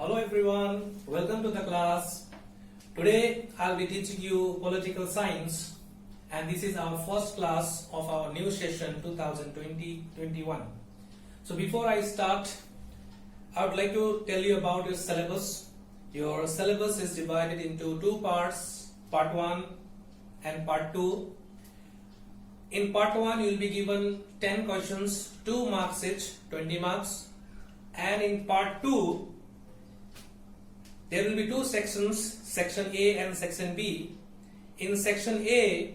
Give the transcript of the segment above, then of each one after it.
Hello everyone, welcome to the class. Today I'll be teaching you political science and this is our first class of our new session 2020-21. So before I start, I would like to tell you about your syllabus. Your syllabus is divided into two parts, part 1 and part 2. In part 1 you will be given 10 questions, 2 marks each, 20 marks, and in part 2 there will be two sections, section A and section B. In section A,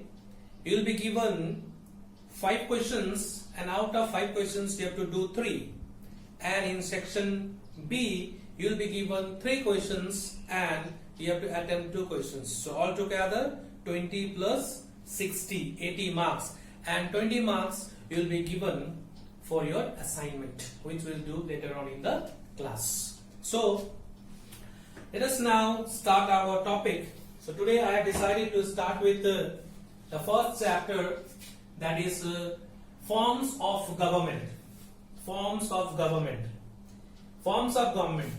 you will be given 5 questions and out of 5 questions you have to do 3. And in section B, you will be given 3 questions and you have to attempt 2 questions. So altogether 20 plus 60, 80 marks. And 20 marks you will be given for your assignment, which we'll do later on in the class. So let us now start our topic. So today I have decided to start with the first chapter, that is forms of government. Forms of government. Forms of government.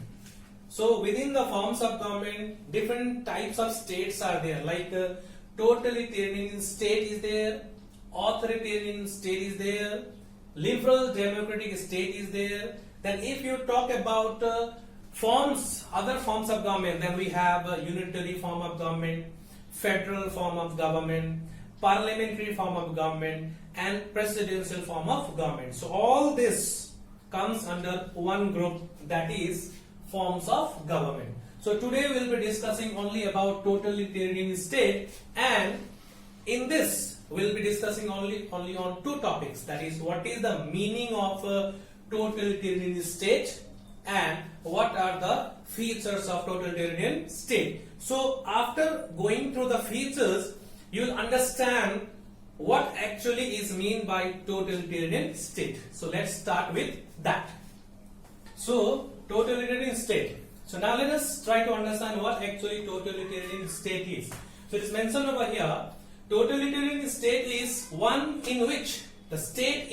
So within the forms of government, different types of states are there. Like totalitarian state is there, authoritarian state is there, liberal democratic state is there. Then if you talk about other forms of government, then we have a unitary form of government, federal form of government, parliamentary form of government, and presidential form of government. So all this comes under one group, that is forms of government. So today we will be discussing only about totalitarian state, and in this we will be discussing only on 2 topics, that is what is the meaning of totalitarian state and what are the features of totalitarian state. So after going through the features, you will understand what actually is meant by totalitarian state. So let's start with that. So totalitarian state. So now let us try to understand what actually totalitarian state is. So it is mentioned over here, totalitarian state is one in which the state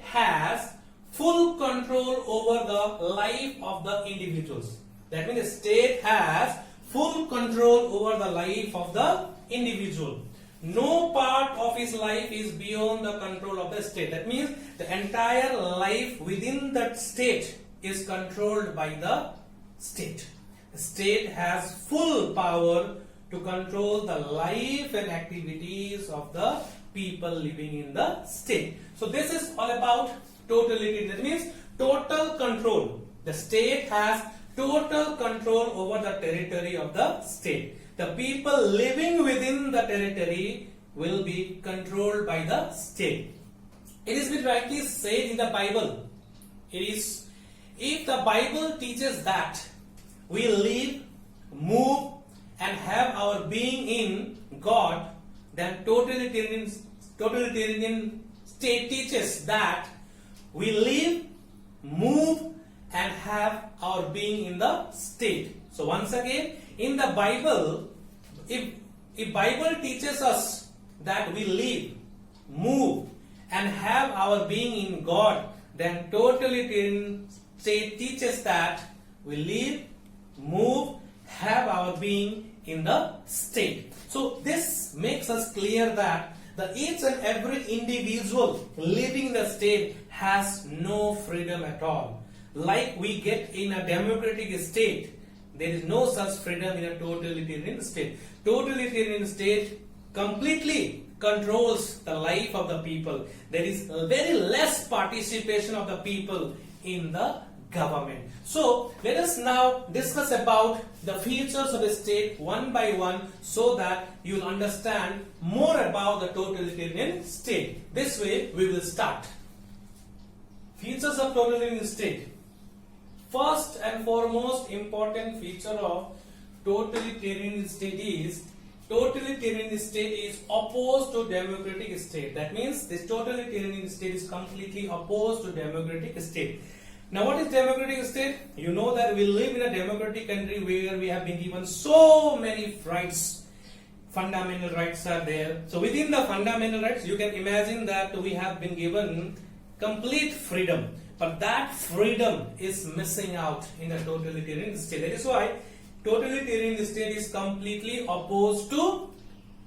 has full control over the life of the individuals. That means the state has full control over the life of the individual. No part of his life is beyond the control of the state. That means the entire life within that state is controlled by the state. The state has full power to control the life and activities of the people living in the state. So this is all about totalitarian. That means total control. The state has total control over the territory of the state. The people living within the territory will be controlled by the state. It is been rightly said in the Bible. It is, if the Bible teaches that we live, move and have our being in God, then totalitarian state teaches that we live, move and have our being in the state. So once again, in the Bible, if Bible teaches us that we live, move and have our being in God, then totalitarian state teaches that we live, move, have our being in the state. So this makes us clear that each and every individual living in the state has no freedom at all. Like we get in a democratic state, there is no such freedom in a totalitarian state. Totalitarian state completely controls the life of the people. There is very less participation of the people in the government. So let us now discuss about the features of the state one by one, so that you will understand more about the totalitarian state. This way we will start. Features of totalitarian state. First and foremost important feature of totalitarian state is opposed to democratic state. That means this totalitarian state is completely opposed to democratic state. Now what is democratic state? You know that we live in a democratic country where we have been given so many rights. Fundamental rights are there. So within the fundamental rights, you can imagine that we have been given complete freedom. but that freedom is missing out in a totalitarian state. That is why totalitarian state is completely opposed to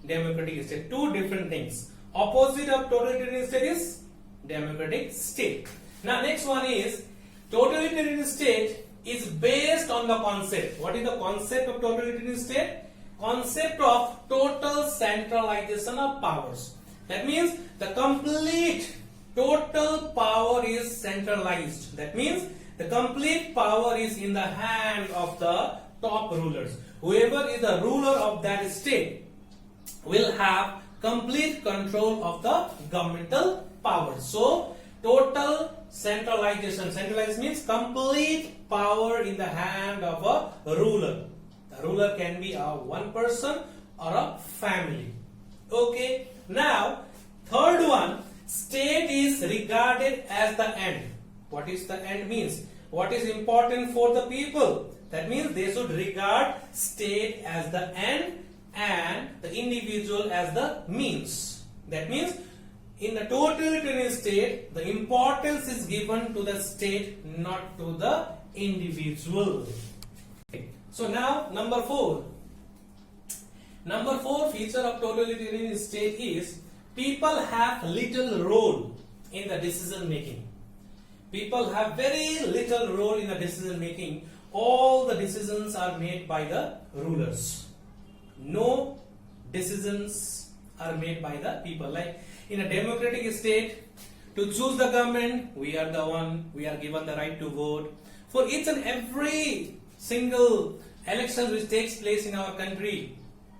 democratic state. Two different things. Opposite of totalitarian state is democratic state. Now next one is totalitarian state is based on the concept. What is the concept of totalitarian state? Concept of total centralization of powers. That means the complete total power is centralized. That means the complete power is in the hand of the top rulers. Whoever is the ruler of that state will have complete control of the governmental powers. So total centralization. Centralized means complete power in the hand of a ruler. The ruler can be one person or a family. Okay. Now, third one, state is regarded as the end. What is the end means? What is important for the people? That means they should regard state as the end and the individual as the means. That means in the totalitarian state, the importance is given to the state, not to the individual. So now number 4. Number 4 feature of totalitarian state is people have little role in the decision making. People have very little role in the decision making. All the decisions are made by the rulers. No decisions are made by the people. Like in a democratic state, to choose the government, we are the one, we are given the right to vote. For each and every single election which takes place in our country,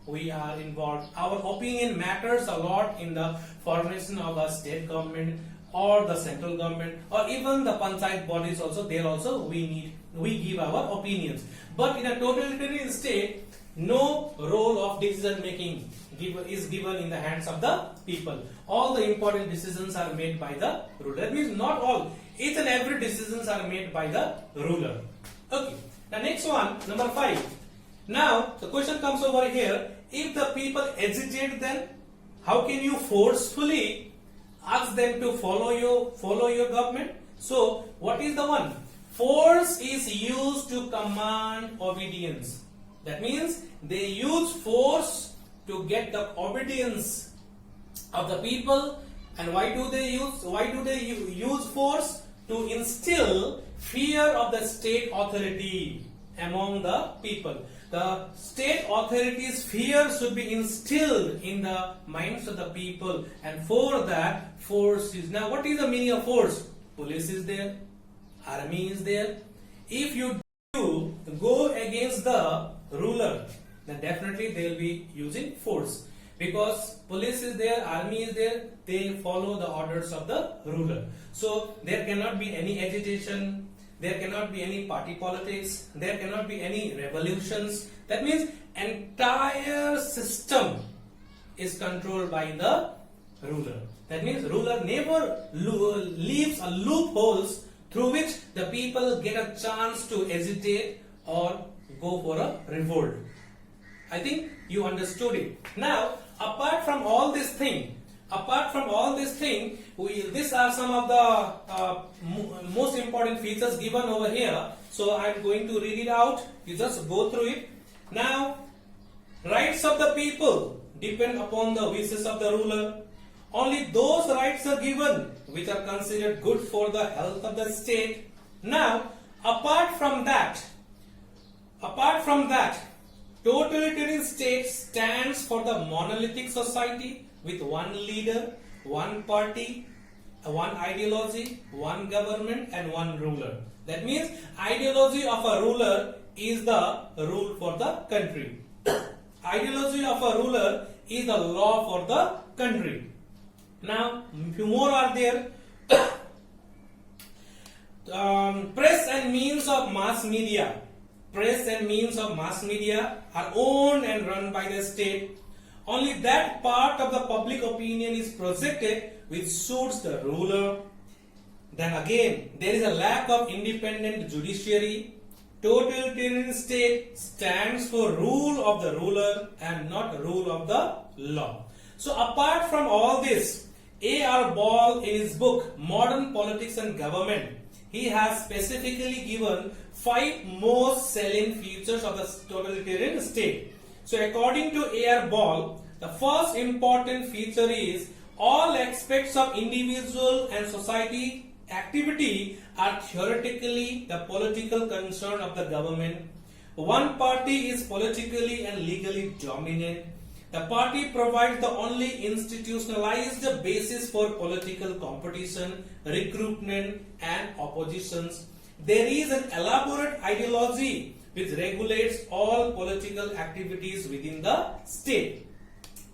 we are involved. Our opinion matters a lot in the formation of a state government or the central government or even the panchayat bodies also. There also we give our opinions. But in a totalitarian state, no role of decision making is given in the hands of the people. All the important decisions are made by the ruler. That means not all. Each and every decisions are made by the ruler. Okay. The next one, number 5. Now the question comes over here. If the people agitate, then how can you forcefully ask them to follow your government? So what is the one? Force is used to command obedience. That means they use force to get the obedience of the people. And why do they use force? To instill fear of the state authority among the people. The state authorities' fear should be instilled in the minds of the people, and for that, force is. Now, what is the meaning of force? Police is there, army is there. If you do go against the ruler, then definitely they will be using force. Because police is there, army is there, they follow the orders of the ruler. So there cannot be any agitation, there cannot be any party politics, there cannot be any revolutions. That means entire system is controlled by the ruler. That means ruler never leaves a loopholes through which the people get a chance to agitate or go for a revolt. I think you understood it. Now, apart from all this thing, these are some of the most important features given over here. So I am going to read it out. You just go through it. Now, rights of the people depend upon the wishes of the ruler. Only those rights are given which are considered good for the health of the state. Now, apart from that, totalitarian state stands for the monolithic society with one leader, one party, one ideology, one government and one ruler. That means ideology of a ruler is the rule for the country. Ideology of a ruler is the law for the country. Now, few more are there. Press and means of mass media. Press and means of mass media are owned and run by the state. Only that part of the public opinion is projected which suits the ruler. Then again, there is a lack of independent judiciary. Totalitarian state stands for rule of the ruler and not rule of the law. So apart from all this, A.R. Ball in his book Modern Politics and Government, he has specifically given 5 most salient features of the totalitarian state. So according to A.R. Ball, the first important feature is all aspects of individual and society activity are theoretically the political concern of the government. One party is politically and legally dominant. The party provides the only institutionalized basis for political competition, recruitment and oppositions. There is an elaborate ideology which regulates all political activities within the state.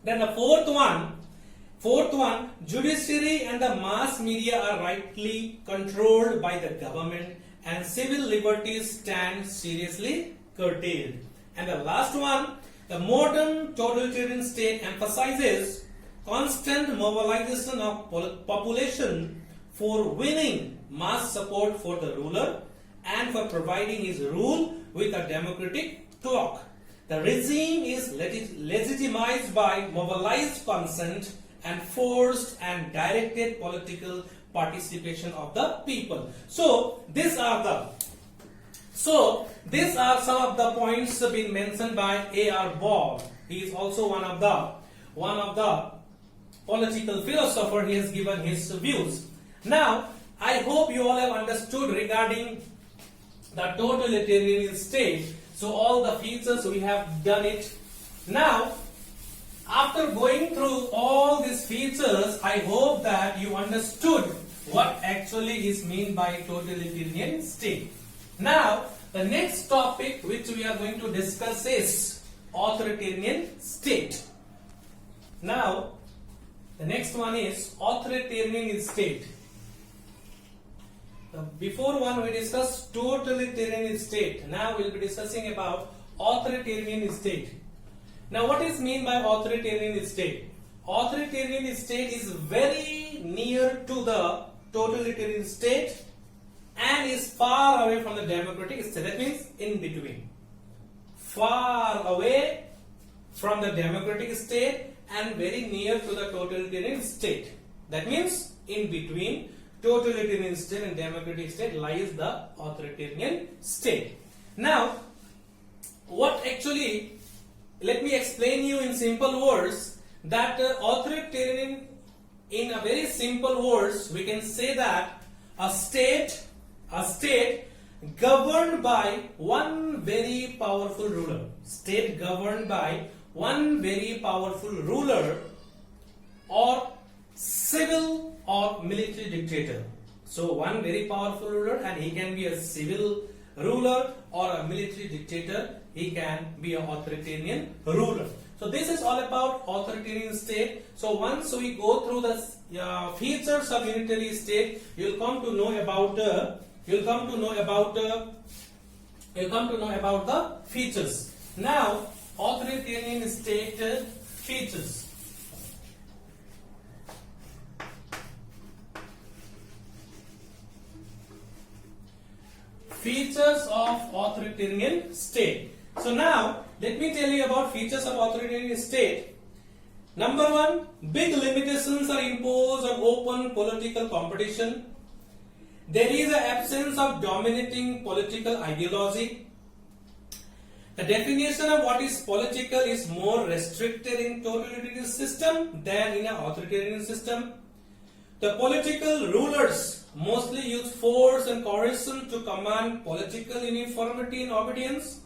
Then the fourth one, judiciary and the mass media are rightly controlled by the government and civil liberties stand seriously curtailed. And the last one, the modern totalitarian state emphasizes constant mobilization of population for winning mass support for the ruler and for providing his rule with a democratic clock. The regime is legitimized by mobilized consent and forced and directed political participation of the people. So these are some of the points being mentioned by A.R. Ball. He is also one of the political philosopher. He has given his views. Now, I hope you all have understood regarding the totalitarian state. So all the features we have done it. Now, after going through all these features, I hope that you understood what actually is meant by totalitarian state. Now, the next topic which we are going to discuss is authoritarian state. Now, the next one is authoritarian state. Before one we discussed totalitarian state. Now we will be discussing about authoritarian state. Now what is meant by authoritarian state? Authoritarian state is very near to the totalitarian state and is far away from the democratic state. That means in between. Far away from the democratic state and very near to the totalitarian state. That means in between totalitarian state and democratic state lies the authoritarian state. Now, what actually, let me explain you in simple words that authoritarian, in a very simple words, we can say that a state governed by one very powerful ruler. State governed by one very powerful ruler or civil or military dictator. So one very powerful ruler, and he can be a civil ruler or a military dictator. He can be an authoritarian ruler. So this is all about authoritarian state. So once we go through the features of unitary state, you'll come to know about the features. Now, authoritarian state features. Features of authoritarian state. So now, let me tell you about features of authoritarian state. Number one, big limitations are imposed on open political competition. There is an absence of dominating political ideology. The definition of what is political is more restricted in totalitarian system than in an authoritarian system. The political rulers mostly use force and coercion to command political uniformity and obedience.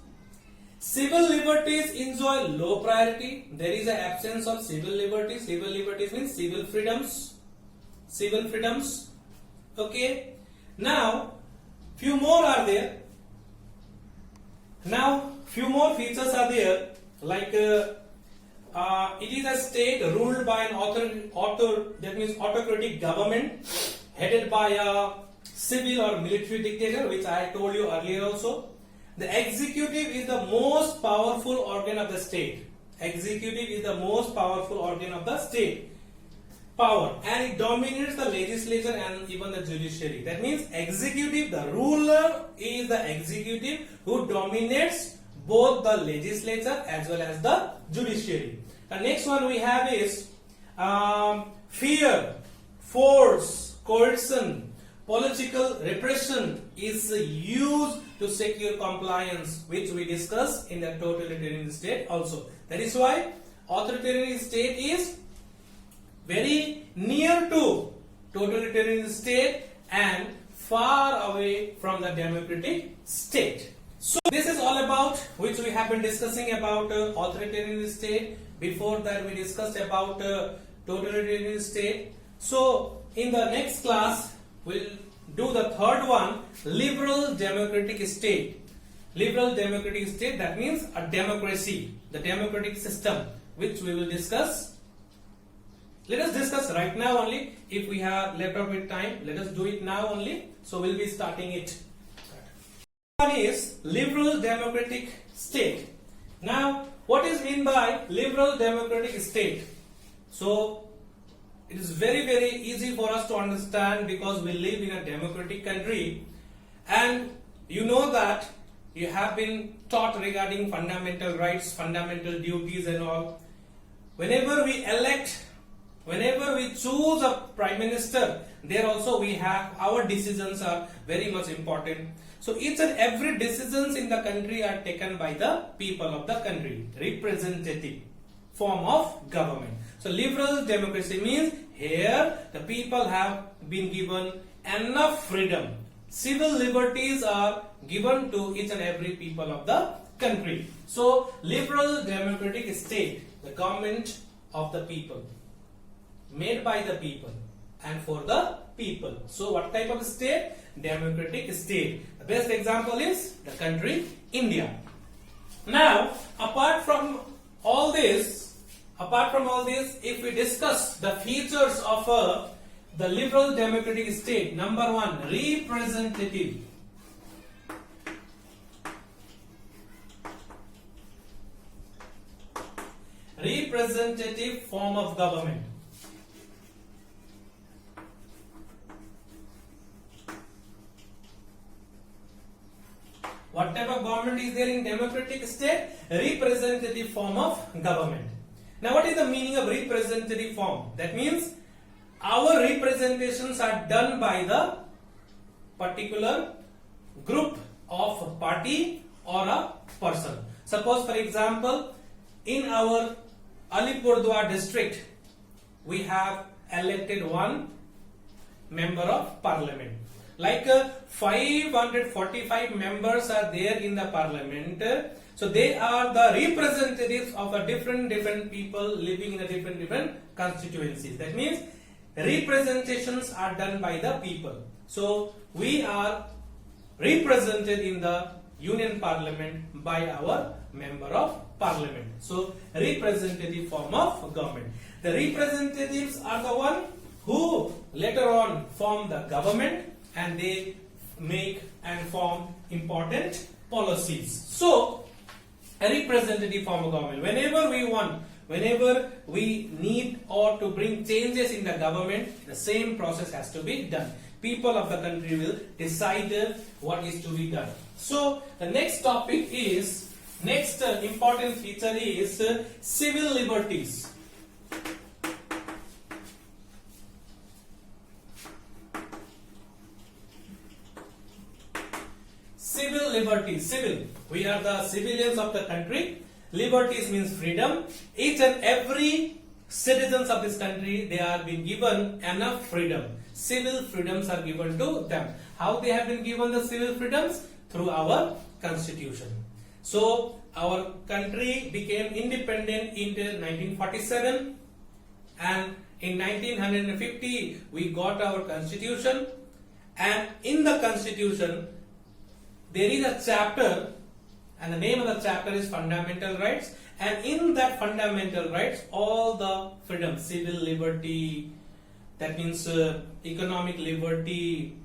Civil liberties enjoy low priority. There is an absence of civil liberties. Civil liberties means civil freedoms. Civil freedoms. Okay. Now, few more are there. Now, few more features are there. Like it is a state ruled by an autocratic government headed by a civil or military dictator, which I told you earlier also. The executive is the most powerful organ of the state. Executive is the most powerful organ of the state. Power, and it dominates the legislature and even the judiciary. That means executive, the ruler is the executive who dominates both the legislature as well as the judiciary. The next one we have is fear, force, coercion, political repression is used to secure compliance, which we discussed in the totalitarian state also. That is why authoritarian state is very near to totalitarian state and far away from the democratic state. So this is all about which we have been discussing about authoritarian state. Before that we discussed about totalitarian state. So in the next class we'll do the third one, liberal democratic state. Liberal democratic state, that means a democracy, the democratic system, which we will discuss. Let us discuss right now only. If we have left out with time, let us do it now only. So we'll be starting it. One is liberal democratic state. Now, what is meant by liberal democratic state? So, it is very easy for us to understand because we live in a democratic country, and you know that you have been taught regarding fundamental rights, fundamental duties and all. Whenever we elect, whenever we choose a prime minister, there also we have our decisions are very much important. So each and every decisions in the country are taken by the people of the country, representative form of government. So liberal democracy means here the people have been given enough freedom. Civil liberties are given to each and every people of the country. So liberal democratic state, the government of the people, made by the people and for the people. So what type of state? Democratic state. The best example is the country India. Now, apart from all this, if we discuss the features of the liberal democratic state, number one, representative. Representative form of government. What type of government is there in democratic state? Representative form of government. Now what is the meaning of representative form? That means our representations are done by the particular group of party or a person. Suppose for example, in our Alipurdwar district, we have elected one member of parliament. Like 545 members are there in the parliament. So they are the representatives of a different people living in a different constituencies. That means representations are done by the people. So we are represented in the union parliament by our member of parliament. So representative form of government. The representatives are the one who later on form the government and they make and form important policies. So a representative form of government. Whenever we want, whenever we need or to bring changes in the government, the same process has to be done. People of the country will decide what is to be done. So the next topic is, next important feature is civil liberties. Civil liberties. Civil. We are the civilians of the country. Liberties means freedom. Each and every citizens of this country, they are being given enough freedom. Civil freedoms are given to them. How they have been given the civil freedoms? Through our constitution. So our country became independent in 1947, and in 1950 we got our constitution, and in the constitution there is a chapter, and the name of the chapter is fundamental rights, and in that fundamental rights all the freedom, civil liberty, that means economic liberty,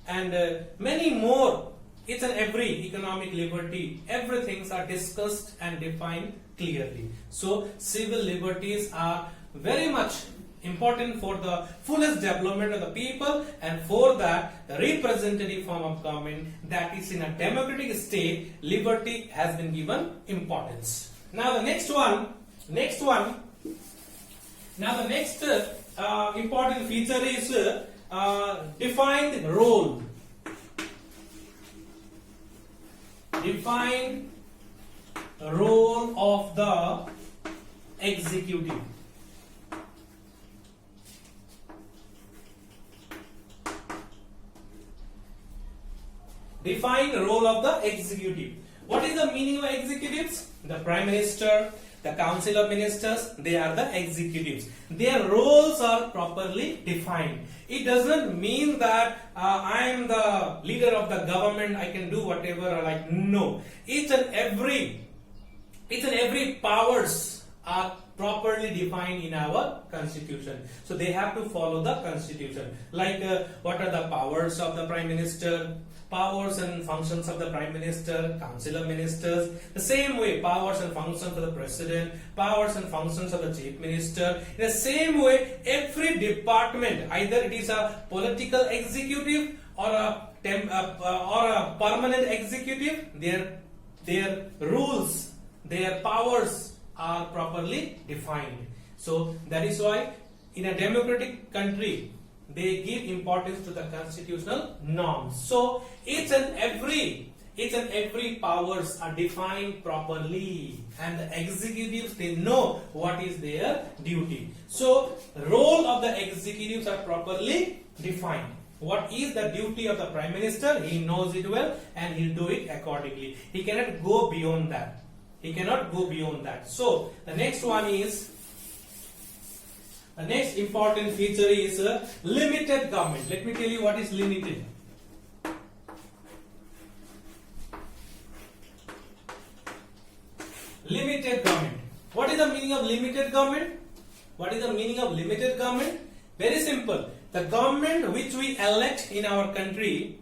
and many more, each and every economic liberty, everything are discussed and defined clearly. So civil liberties are very much important for the fullest development of the people, and for that the representative form of government, that is in a democratic state, liberty has been given importance. Now the next important feature is defined role. Defined role of the executive. Define the role of the executive. What is the meaning of executives? The Prime Minister, the Council of Ministers, they are the executives. Their roles are properly defined. It doesn't mean that I am the leader of the government, I can do whatever I like. No. Each and every powers are properly defined in our constitution. So they have to follow the constitution. Like what are the powers of the Prime Minister, powers and functions of the Prime Minister, Council of Ministers. The same way, powers and functions of the President, powers and functions of the Chief Minister. In the same way, every department, either it is a political executive or a permanent executive, their rules, their powers are properly defined. So that is why in a democratic country they give importance to the constitutional norms. So each and every powers are defined properly, and the executives, they know what is their duty. So role of the executives are properly defined. What is the duty of the Prime Minister? He knows it well and he'll do it accordingly. He cannot go beyond that. He cannot go beyond that. So the next one is, the next important feature is limited government. Let me tell you what is limited. Limited government. What is the meaning of limited government? What is the meaning of limited government? Very simple. The government which we elect in our country,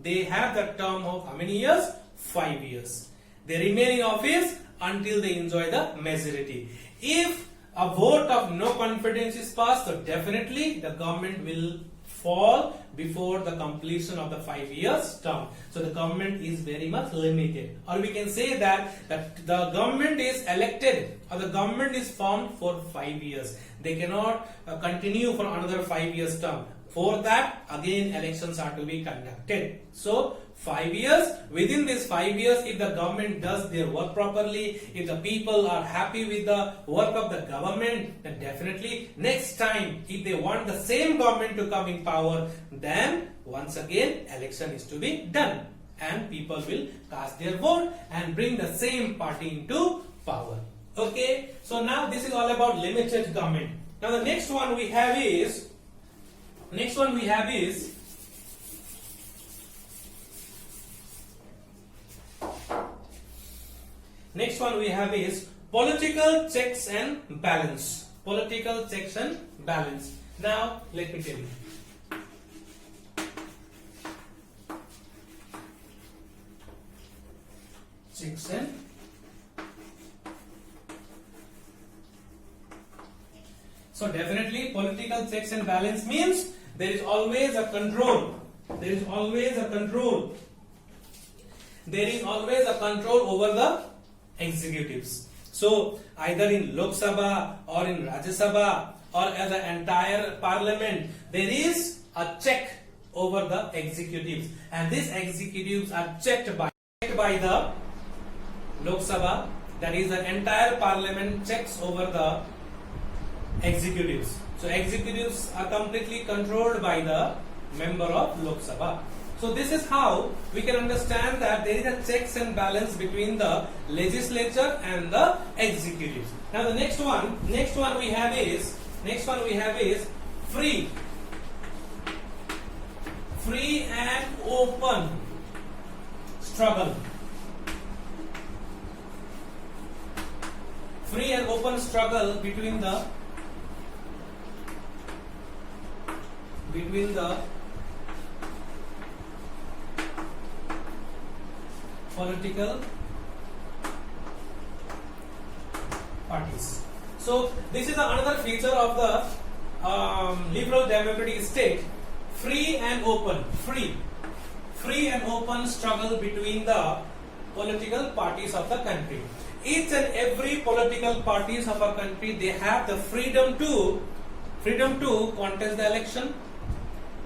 they have the term of how many years? 5 years. They remain in office until they enjoy the majority. If a vote of no confidence is passed, so definitely the government will fall before the completion of the 5 years term. So the government is very much limited. Or we can say that the government is elected or the government is formed for 5 years. They cannot continue for another 5 years term. For that, again elections are to be conducted. So 5 years, within this 5 years, if the government does their work properly, if the people are happy with the work of the government, then definitely next time, if they want the same government to come in power, then once again election is to be done and people will cast their vote and bring the same party into power. Okay, so now this is all about limited government. Now the next one we have is political checks and balance. Political checks and balance. Now let me tell you. Checks and so definitely political checks and balance means there is always a control. There is always a control. There is always a control over the executives. So either in Lok Sabha or in Rajya Sabha or as the entire parliament, there is a check over the executives, and these executives are checked by the Lok Sabha. That is, the entire parliament checks over the executives. So executives are completely controlled by the member of Lok Sabha. So this is how we can understand that there is a checks and balance between the legislature and the executives. Now the next one we have is free and open struggle. Free and open struggle between the political parties. So this is another feature of the liberal democratic state. Free and open struggle between the political parties of the country. Each and every political parties of our country, they have the freedom to contest the election.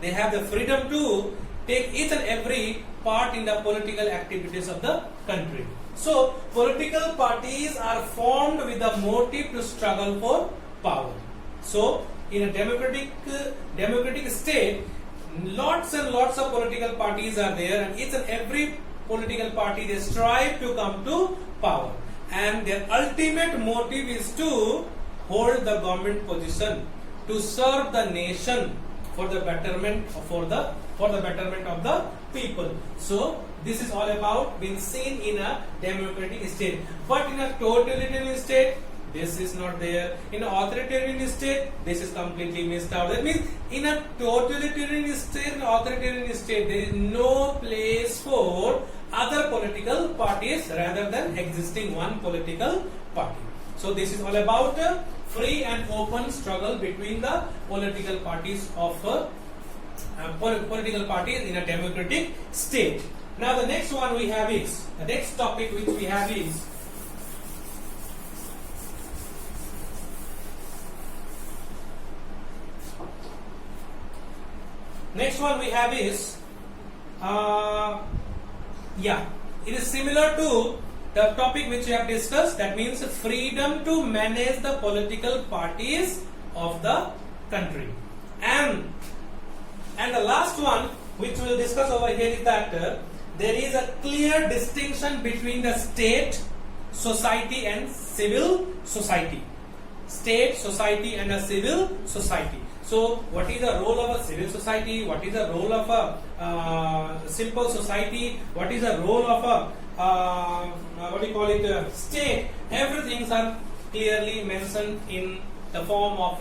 they have the freedom to take each and every part in the political activities of the country. So political parties are formed with the motive to struggle for power. So in a democratic state, lots and lots of political parties are there, and each and every political party, they strive to come to power, and their ultimate motive is to hold the government position, to serve the nation for the betterment of the people. So this is all about being seen in a democratic state. But in a totalitarian state, this is not there. In an authoritarian state, this is completely missed out. That means in a totalitarian state and authoritarian state, there is no place for other political parties rather than existing one political party. So this is all about a free and open struggle between the political parties of political parties in a democratic state. Now the next one we have is, the next topic which we have is it is similar to the topic which we have discussed, that means freedom to manage the political parties of the country. And the last one which we will discuss over here is that there is a clear distinction between the state, society and civil society. State, society and a civil society. So what is the role of a civil society? What is the role of a simple society? What is the role of a state? Everything are clearly mentioned in the form of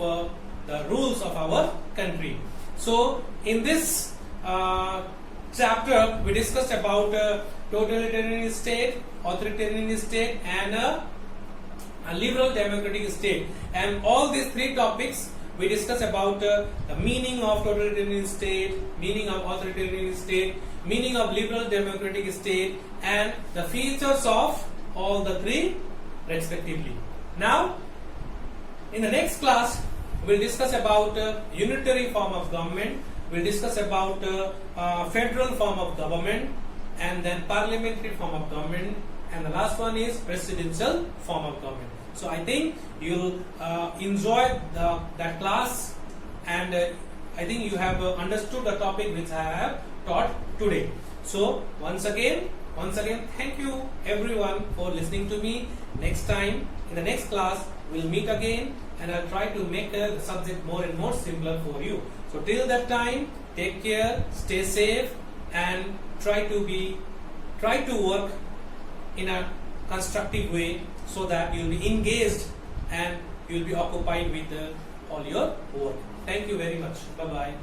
the rules of our country. So in this chapter we discussed about totalitarian state, authoritarian state and a liberal democratic state, and all these three topics we discuss about the meaning of totalitarian state, meaning of authoritarian state, meaning of liberal democratic state, and the features of all the three respectively. Now, in the next class, we will discuss about unitary form of government, we will discuss about federal form of government, and then parliamentary form of government, and the last one is presidential form of government. So I think you'll enjoy that class, and I think you have understood the topic which I have taught today. So once again, thank you everyone for listening to me. Next time, in the next class, we'll meet again, and I'll try to make the subject more and more simpler for you. So till that time, take care, stay safe, and try to work in a constructive way, so that you will be engaged and you will be occupied with all your work. Thank you very much. Bye bye.